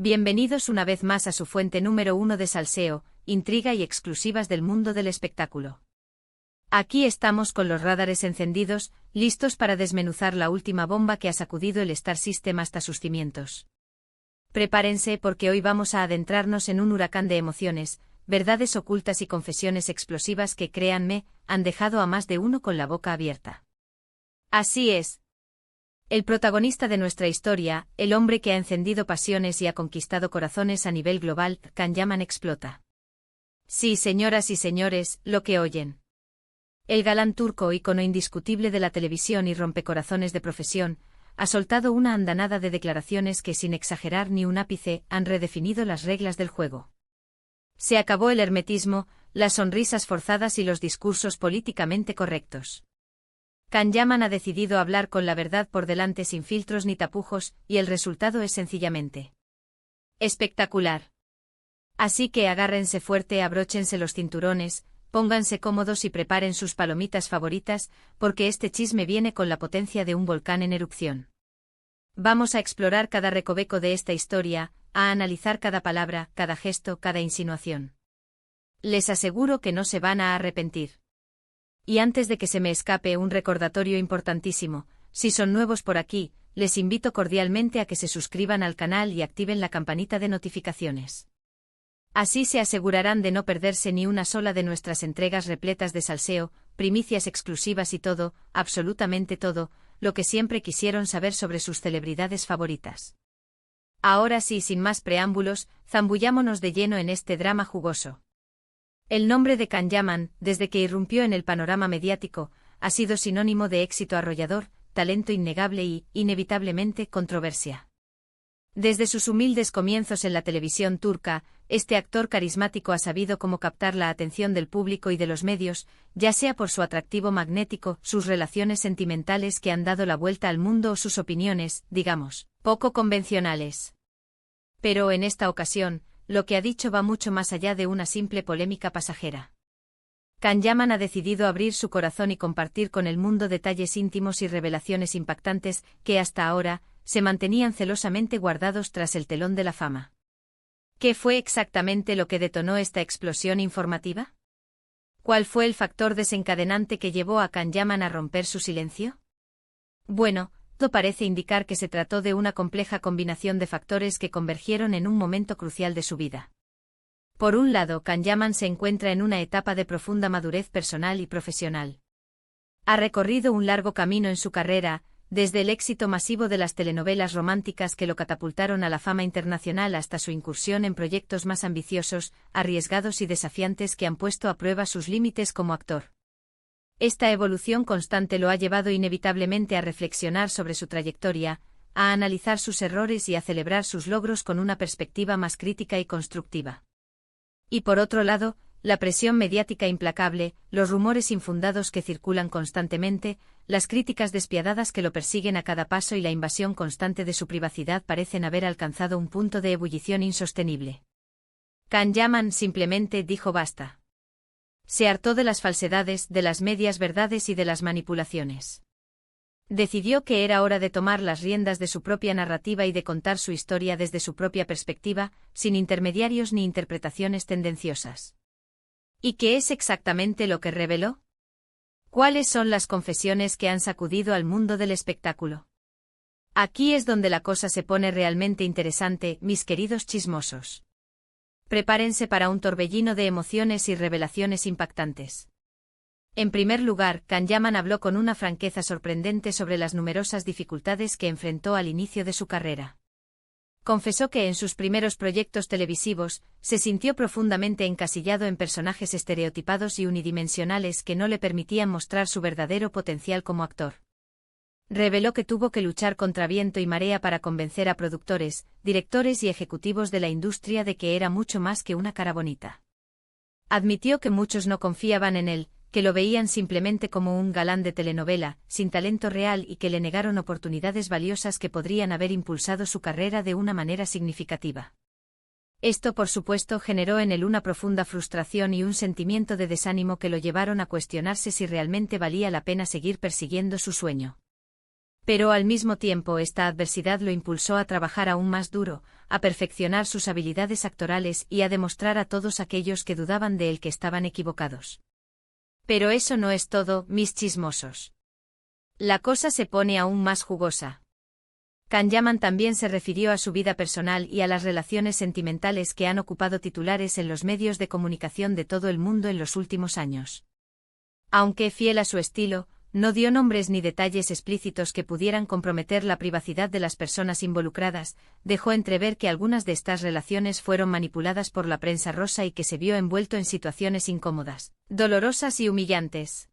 Bienvenidos una vez más a su fuente número 1 de salseo, intriga y exclusivas del mundo del espectáculo. Aquí estamos con los radares encendidos, listos para desmenuzar la última bomba que ha sacudido el Star System hasta sus cimientos. Prepárense porque hoy vamos a adentrarnos en un huracán de emociones, verdades ocultas y confesiones explosivas que, créanme, han dejado a más de uno con la boca abierta. Así es. El protagonista de nuestra historia, el hombre que ha encendido pasiones y ha conquistado corazones a nivel global, Can Yaman explota. Sí, señoras y señores, lo que oyen. El galán turco, ícono indiscutible de la televisión y rompecorazones de profesión, ha soltado una andanada de declaraciones que, sin exagerar ni un ápice, han redefinido las reglas del juego. Se acabó el hermetismo, las sonrisas forzadas y los discursos políticamente correctos. Can Yaman ha decidido hablar con la verdad por delante sin filtros ni tapujos, y el resultado es sencillamente espectacular. Así que agárrense fuerte, abróchense los cinturones, pónganse cómodos y preparen sus palomitas favoritas, porque este chisme viene con la potencia de un volcán en erupción. Vamos a explorar cada recoveco de esta historia, a analizar cada palabra, cada gesto, cada insinuación. Les aseguro que no se van a arrepentir. Y antes de que se me escape un recordatorio importantísimo, si son nuevos por aquí, les invito cordialmente a que se suscriban al canal y activen la campanita de notificaciones. Así se asegurarán de no perderse ni una sola de nuestras entregas repletas de salseo, primicias exclusivas y todo, absolutamente todo, lo que siempre quisieron saber sobre sus celebridades favoritas. Ahora sí, sin más preámbulos, zambullámonos de lleno en este drama jugoso. El nombre de Can Yaman, desde que irrumpió en el panorama mediático, ha sido sinónimo de éxito arrollador, talento innegable y, inevitablemente, controversia. Desde sus humildes comienzos en la televisión turca, este actor carismático ha sabido cómo captar la atención del público y de los medios, ya sea por su atractivo magnético, sus relaciones sentimentales que han dado la vuelta al mundo o sus opiniones, digamos, poco convencionales. Pero en esta ocasión, lo que ha dicho va mucho más allá de una simple polémica pasajera. Can Yaman ha decidido abrir su corazón y compartir con el mundo detalles íntimos y revelaciones impactantes que hasta ahora se mantenían celosamente guardados tras el telón de la fama. ¿Qué fue exactamente lo que detonó esta explosión informativa? ¿Cuál fue el factor desencadenante que llevó a Can Yaman a romper su silencio? Bueno, todo parece indicar que se trató de una compleja combinación de factores que convergieron en un momento crucial de su vida. Por un lado, Can Yaman se encuentra en una etapa de profunda madurez personal y profesional. Ha recorrido un largo camino en su carrera, desde el éxito masivo de las telenovelas románticas que lo catapultaron a la fama internacional hasta su incursión en proyectos más ambiciosos, arriesgados y desafiantes que han puesto a prueba sus límites como actor. Esta evolución constante lo ha llevado inevitablemente a reflexionar sobre su trayectoria, a analizar sus errores y a celebrar sus logros con una perspectiva más crítica y constructiva. Y por otro lado, la presión mediática implacable, los rumores infundados que circulan constantemente, las críticas despiadadas que lo persiguen a cada paso y la invasión constante de su privacidad parecen haber alcanzado un punto de ebullición insostenible. Can Yaman simplemente dijo basta. Se hartó de las falsedades, de las medias verdades y de las manipulaciones. Decidió que era hora de tomar las riendas de su propia narrativa y de contar su historia desde su propia perspectiva, sin intermediarios ni interpretaciones tendenciosas. ¿Y qué es exactamente lo que reveló? ¿Cuáles son las confesiones que han sacudido al mundo del espectáculo? Aquí es donde la cosa se pone realmente interesante, mis queridos chismosos. Prepárense para un torbellino de emociones y revelaciones impactantes. En primer lugar, Can Yaman habló con una franqueza sorprendente sobre las numerosas dificultades que enfrentó al inicio de su carrera. Confesó que en sus primeros proyectos televisivos, se sintió profundamente encasillado en personajes estereotipados y unidimensionales que no le permitían mostrar su verdadero potencial como actor. Reveló que tuvo que luchar contra viento y marea para convencer a productores, directores y ejecutivos de la industria de que era mucho más que una cara bonita. Admitió que muchos no confiaban en él, que lo veían simplemente como un galán de telenovela, sin talento real y que le negaron oportunidades valiosas que podrían haber impulsado su carrera de una manera significativa. Esto, por supuesto, generó en él una profunda frustración y un sentimiento de desánimo que lo llevaron a cuestionarse si realmente valía la pena seguir persiguiendo su sueño. Pero al mismo tiempo esta adversidad lo impulsó a trabajar aún más duro, a perfeccionar sus habilidades actorales y a demostrar a todos aquellos que dudaban de él que estaban equivocados. Pero eso no es todo, mis chismosos. La cosa se pone aún más jugosa. Kanyaman también se refirió a su vida personal y a las relaciones sentimentales que han ocupado titulares en los medios de comunicación de todo el mundo en los últimos años. Aunque fiel a su estilo, no dio nombres ni detalles explícitos que pudieran comprometer la privacidad de las personas involucradas, dejó entrever que algunas de estas relaciones fueron manipuladas por la prensa rosa y que se vio envuelto en situaciones incómodas, dolorosas y humillantes.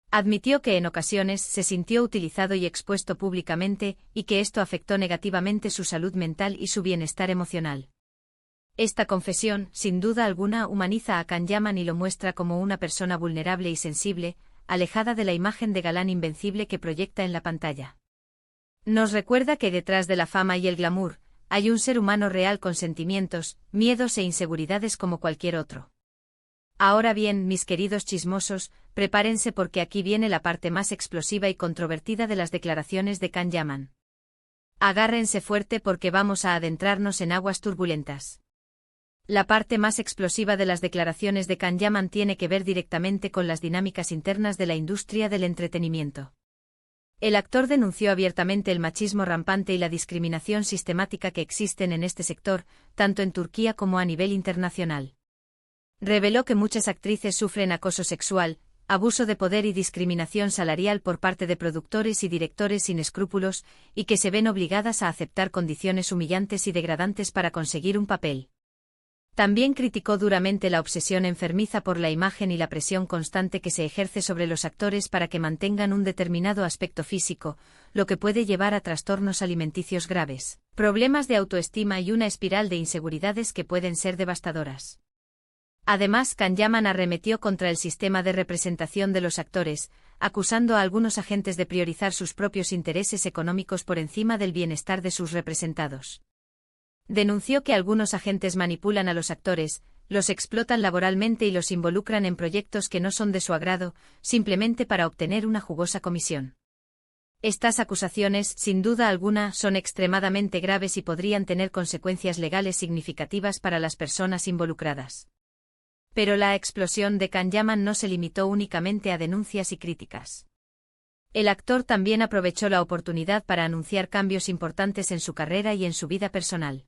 Admitió que en ocasiones se sintió utilizado y expuesto públicamente y que esto afectó negativamente su salud mental y su bienestar emocional. Esta confesión, sin duda alguna, humaniza a Kanyaman y lo muestra como una persona vulnerable y sensible, alejada de la imagen de galán invencible que proyecta en la pantalla. Nos recuerda que detrás de la fama y el glamour, hay un ser humano real con sentimientos, miedos e inseguridades como cualquier otro. Ahora bien, mis queridos chismosos, prepárense porque aquí viene la parte más explosiva y controvertida de las declaraciones de Kanyaman. Agárrense fuerte porque vamos a adentrarnos en aguas turbulentas. La parte más explosiva de las declaraciones de Kanyaman tiene que ver directamente con las dinámicas internas de la industria del entretenimiento. El actor denunció abiertamente el machismo rampante y la discriminación sistemática que existen en este sector, tanto en Turquía como a nivel internacional. Reveló que muchas actrices sufren acoso sexual, abuso de poder y discriminación salarial por parte de productores y directores sin escrúpulos, y que se ven obligadas a aceptar condiciones humillantes y degradantes para conseguir un papel. También criticó duramente la obsesión enfermiza por la imagen y la presión constante que se ejerce sobre los actores para que mantengan un determinado aspecto físico, lo que puede llevar a trastornos alimenticios graves, problemas de autoestima y una espiral de inseguridades que pueden ser devastadoras. Además, Kanyaman arremetió contra el sistema de representación de los actores, acusando a algunos agentes de priorizar sus propios intereses económicos por encima del bienestar de sus representados. Denunció que algunos agentes manipulan a los actores, los explotan laboralmente y los involucran en proyectos que no son de su agrado, simplemente para obtener una jugosa comisión. Estas acusaciones, sin duda alguna, son extremadamente graves y podrían tener consecuencias legales significativas para las personas involucradas. Pero la explosión de Kanyaman no se limitó únicamente a denuncias y críticas. El actor también aprovechó la oportunidad para anunciar cambios importantes en su carrera y en su vida personal.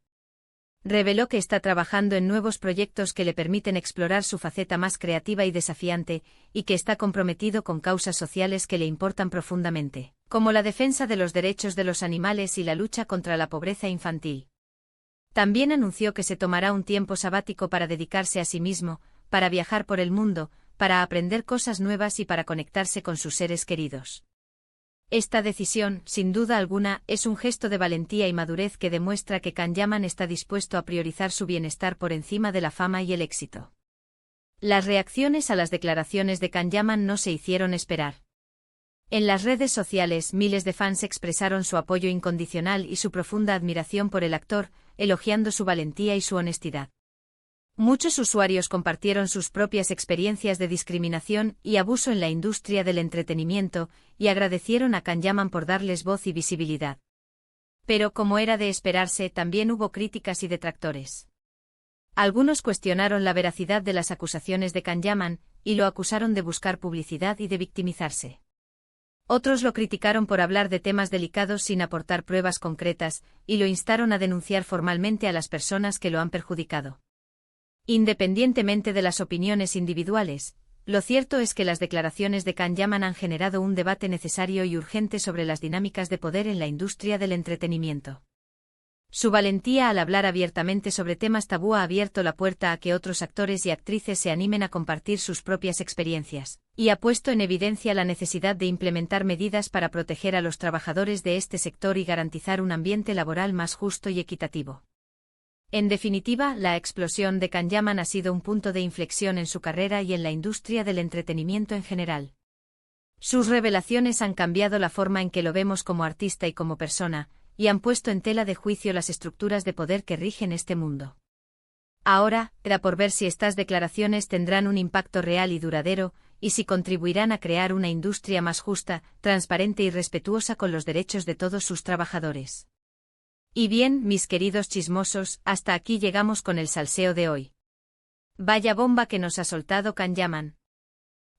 Reveló que está trabajando en nuevos proyectos que le permiten explorar su faceta más creativa y desafiante, y que está comprometido con causas sociales que le importan profundamente, como la defensa de los derechos de los animales y la lucha contra la pobreza infantil. También anunció que se tomará un tiempo sabático para dedicarse a sí mismo, para viajar por el mundo, para aprender cosas nuevas y para conectarse con sus seres queridos. Esta decisión, sin duda alguna, es un gesto de valentía y madurez que demuestra que Kanyaman está dispuesto a priorizar su bienestar por encima de la fama y el éxito. Las reacciones a las declaraciones de Kanyaman no se hicieron esperar. En las redes sociales, miles de fans expresaron su apoyo incondicional y su profunda admiración por el actor, elogiando su valentía y su honestidad. Muchos usuarios compartieron sus propias experiencias de discriminación y abuso en la industria del entretenimiento, y agradecieron a Kanyaman por darles voz y visibilidad. Pero como era de esperarse, también hubo críticas y detractores. Algunos cuestionaron la veracidad de las acusaciones de Kanyaman, y lo acusaron de buscar publicidad y de victimizarse. Otros lo criticaron por hablar de temas delicados sin aportar pruebas concretas, y lo instaron a denunciar formalmente a las personas que lo han perjudicado. Independientemente de las opiniones individuales, lo cierto es que las declaraciones de Kanyaman han generado un debate necesario y urgente sobre las dinámicas de poder en la industria del entretenimiento. Su valentía al hablar abiertamente sobre temas tabú ha abierto la puerta a que otros actores y actrices se animen a compartir sus propias experiencias, y ha puesto en evidencia la necesidad de implementar medidas para proteger a los trabajadores de este sector y garantizar un ambiente laboral más justo y equitativo. En definitiva, la explosión de Kanyaman ha sido un punto de inflexión en su carrera y en la industria del entretenimiento en general. Sus revelaciones han cambiado la forma en que lo vemos como artista y como persona, y han puesto en tela de juicio las estructuras de poder que rigen este mundo. Ahora, queda por ver si estas declaraciones tendrán un impacto real y duradero, y si contribuirán a crear una industria más justa, transparente y respetuosa con los derechos de todos sus trabajadores. Y bien, mis queridos chismosos, hasta aquí llegamos con el salseo de hoy. Vaya bomba que nos ha soltado Can Yaman.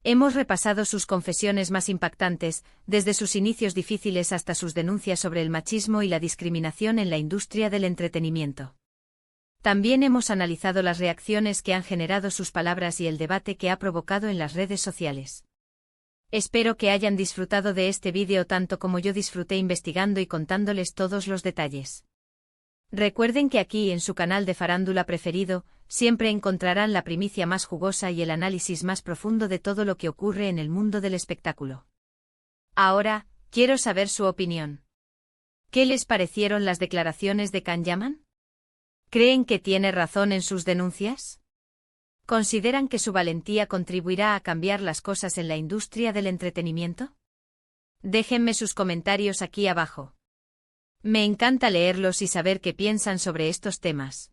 Hemos repasado sus confesiones más impactantes, desde sus inicios difíciles hasta sus denuncias sobre el machismo y la discriminación en la industria del entretenimiento. También hemos analizado las reacciones que han generado sus palabras y el debate que ha provocado en las redes sociales. Espero que hayan disfrutado de este vídeo tanto como yo disfruté investigando y contándoles todos los detalles. Recuerden que aquí en su canal de farándula preferido, siempre encontrarán la primicia más jugosa y el análisis más profundo de todo lo que ocurre en el mundo del espectáculo. Ahora, quiero saber su opinión. ¿Qué les parecieron las declaraciones de Can Yaman? ¿Creen que tiene razón en sus denuncias? ¿Consideran que su valentía contribuirá a cambiar las cosas en la industria del entretenimiento? Déjenme sus comentarios aquí abajo. Me encanta leerlos y saber qué piensan sobre estos temas.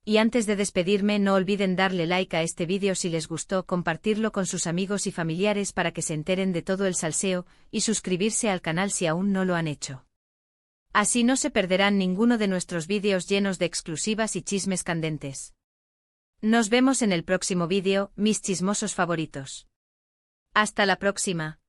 Y antes de despedirme, no olviden darle like a este vídeo si les gustó, compartirlo con sus amigos y familiares para que se enteren de todo el salseo, y suscribirse al canal si aún no lo han hecho. Así no se perderán ninguno de nuestros vídeos llenos de exclusivas y chismes candentes. Nos vemos en el próximo vídeo, mis chismosos favoritos. Hasta la próxima.